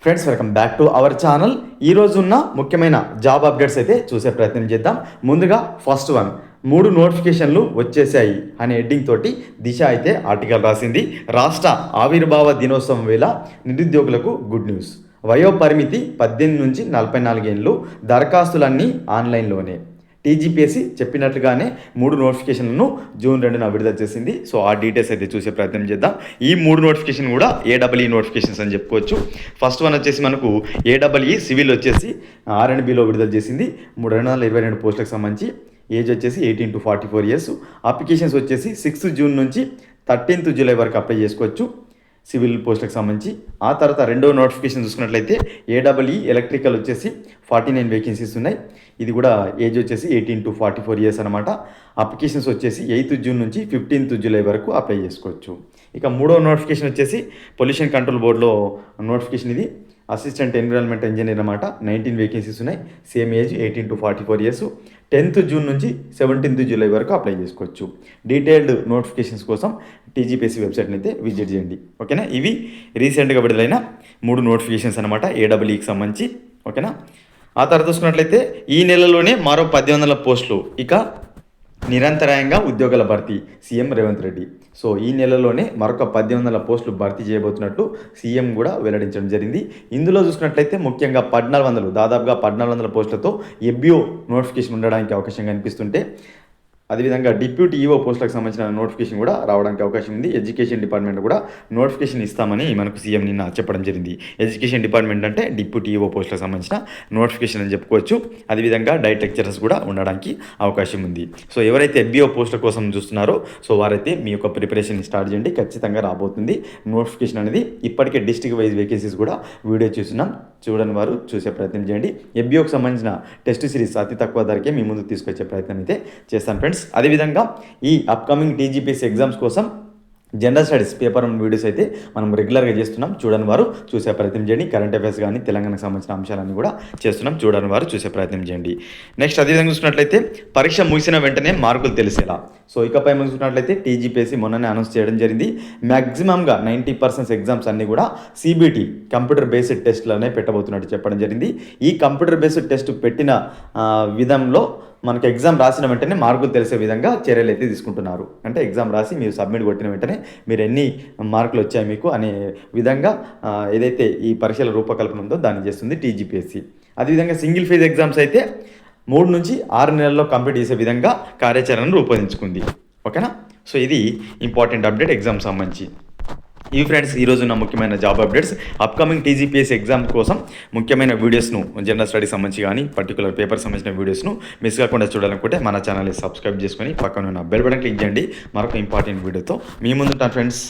Friends, welcome back to our channel. ఈరోజు ఉన్న ముఖ్యమైన జాబ్ అప్డేట్స్ అయితే చూసే ప్రయత్నం చేద్దాం. ముందుగా ఫస్ట్ వన్, 3 నోటిఫికేషన్లు వచ్చేసాయి అనే హెడ్డింగ్ తోటి దిశ అయితే ఆర్టికల్ రాసింది. రాష్ట్ర ఆవిర్భావ దినోత్సవం వేళ నిరుద్యోగులకు గుడ్ న్యూస్. వయో పరిమితి 18 నుంచి 44 ఏళ్ళు. దరఖాస్తులన్నీ ఆన్లైన్లోనే. టీజీపీఎస్సీ చెప్పినట్లుగానే 3 నోటిఫికేషన్లను జూన్ 2న విడుదల చేసింది. సో ఆ డీటెయిల్స్ అయితే చూసే ప్రయత్నం చేద్దాం. ఈ 3 నోటిఫికేషన్ కూడా ఏడబ్ల్యూ నోటిఫికేషన్స్ అని చెప్పుకోవచ్చు. ఫస్ట్ వన్ వచ్చేసి మనకు ఏడబ్ల్యూ సివిల్ వచ్చేసి ఆర్ఎండ్బిలో విడుదల చేసింది. 222 పోస్టులకు సంబంధించి. ఏజ్ వచ్చేసి 18 to 44 ఇయర్స్. అప్లికేషన్స్ వచ్చేసి 6 జూన్ నుంచి 13 జూలై వరకు అప్లై చేసుకోవచ్చు సివిల్ పోస్టులకు సంబంధించి. ఆ తర్వాత రెండవ నోటిఫికేషన్ చూసుకున్నట్లయితే ఏడబ్ల్యూ ఎలక్ట్రికల్ వచ్చేసి 49 వేకెన్సీస్ ఉన్నాయి. ఇది కూడా ఏజ్ వచ్చేసి 18 to 44 ఇయర్స్ అనమాట. అప్లికేషన్స్ వచ్చేసి 8 జూన్ నుంచి 15 జూలై వరకు అప్లై చేసుకోవచ్చు. ఇక మూడవ నోటిఫికేషన్ వచ్చేసి పొల్యూషన్ కంట్రోల్ బోర్డులో నోటిఫికేషన్. ఇది అసిస్టెంట్ ఎన్విరాన్మెంట్ ఇంజనీర్ అనమాట. 19 వేకెన్సీస్ ఉన్నాయి. Same age 18 to 44 years. 10 June నుంచి 17 జూలై వరకు అప్లై చేసుకోవచ్చు. డీటెయిల్డ్ నోటిఫికేషన్స్ కోసం టీజీపీఎస్సీ వెబ్సైట్ని అయితే విజిట్ చేయండి. ఓకేనా, ఇవి రీసెంట్గా విడుదలైన 3 నోటిఫికేషన్స్ అనమాట ఏడబ్ల్యూకి సంబంధించి. ఓకేనా, ఆ తర్వాత చూసుకున్నట్లయితే ఈ నెలలోనే మరో 1800 పోస్టులు ఇక నిరంతరాయంగా ఉద్యోగాల భర్తీ సీఎం రేవంత్ రెడ్డి. సో ఈ నెలలోనే మరొక 1800 పోస్టులు భర్తీ చేయబోతున్నట్లు సీఎం కూడా వెల్లడించడం జరిగింది. ఇందులో చూసుకున్నట్లయితే ముఖ్యంగా 1400 దాదాపుగా 1400 పోస్టులతో ఎఫ్బిఓ నోటిఫికేషన్ ఉండడానికి అవకాశం కనిపిస్తుంటే, అదేవిధంగా డిప్యూటీ ఈఓ పోస్టులకు సంబంధించిన నోటిఫికేషన్ కూడా రావడానికి అవకాశం ఉంది. ఎడ్యుకేషన్ డిపార్ట్మెంట్ కూడా నోటిఫికేషన్ ఇస్తామని మనకు సీఎం నిన్న చెప్పడం జరిగింది. ఎడ్యుకేషన్ డిపార్ట్మెంట్ అంటే డిప్యూటీ ఈఓ పోస్టులకు సంబంధించిన నోటిఫికేషన్ అని చెప్పుకోవచ్చు. అదేవిధంగా డైట్ లెక్చరర్స్ కూడా ఉండడానికి అవకాశం ఉంది. సో ఎవరైతే ఎఫ్బిఓ పోస్టుల కోసం చూస్తున్నారో సో వారైతే మీ యొక్క ప్రిపరేషన్ స్టార్ట్ చేయండి. ఖచ్చితంగా రాబోతుంది నోటిఫికేషన్ అనేది. ఇప్పటికే డిస్ట్రిక్ట్ వైజ్ వేకెన్సీస్ కూడా వీడియో చూస్తున్నాం, చూడని వారు చూసే ప్రయత్నం చేయండి. ఎఫ్బిఓకి సంబంధించిన టెస్ట్ సిరీస్ అతి తక్కువ ధరకే మీ ముందుకు తీసుకొచ్చే ప్రయత్నం అయితే చేస్తాను ఫ్రెండ్స్. అదేవిధంగా ఈ అప్కమింగ్ టీజీపీఎస్సీ ఎగ్జామ్స్ కోసం జనరల్ స్టడీస్ పేపర్ 1 వీడియోస్ అయితే మనం రెగ్యులర్గా చేస్తున్నాం. చూడని వారు చూసే ప్రయత్నం చేయండి. కరెంట్ అఫైర్స్ కానీ తెలంగాణకు సంబంధించిన అంశాలన్నీ కూడా చేస్తున్నాం. చూడని వారు చూసే ప్రయత్నం చేయండి. నెక్స్ట్ అదేవిధంగా చూసుకున్నట్లయితే పరీక్ష ముగిసిన వెంటనే మార్కులు తెలిసేలా. సో ఇకపై మనం చూసుకున్నట్లయితే టీజీపీఎస్సీ మొన్ననే అనౌన్స్ చేయడం జరిగింది. మ్యాక్సిమంగా 90% ఎగ్జామ్స్ అన్నీ కూడా సిబిటి కంప్యూటర్ బేస్డ్ టెస్ట్లోనే పెట్టబోతున్నట్టు చెప్పడం జరిగింది. ఈ కంప్యూటర్ బేస్డ్ టెస్ట్ పెట్టిన విధంలో మనకు ఎగ్జామ్ రాసిన వెంటనే మార్కులు తెలిసే విధంగా చర్యలు అయితే తీసుకుంటున్నారు. అంటే ఎగ్జామ్ రాసి మీరు సబ్మిట్ కొట్టిన వెంటనే మీరు ఎన్ని మార్కులు వచ్చాయి మీకు అనే విధంగా ఏదైతే ఈ పరీక్షల రూపకల్పన ఉందో దాన్ని చేస్తుంది టీజీపీఎస్సీ. అదేవిధంగా సింగిల్ ఫేజ్ ఎగ్జామ్స్ అయితే 3 నుంచి 6 నెలల్లో కంప్లీట్ చేసే విధంగా కార్యాచరణను రూపొందించుకుంది. ఓకేనా, సో ఇది ఇంపార్టెంట్ అప్డేట్ ఎగ్జామ్ సంబంధించి. ఇవి ఫ్రెండ్స్ ఈరోజు ఉన్న ముఖ్యమైన job updates. Upcoming TGPSC exam కోసం ముఖ్యమైన వీడియోస్ను జనరల్ స్టడీస్ సంబంధించి కానీ పర్టికులర్ పేపర్ సంబంధించిన వీడియోస్ను మిస్ కాకుండా చూడాలనుకుంటే మన ఛానల్ని సబ్స్క్రైబ్ చేసుకొని పక్కన ఉన్న బెల్ బటన్ క్లిక్ చేయండి. మరొక ఇంపార్టెంట్ వీడియోతో మీ ముందుంటాను ఫ్రెండ్స్.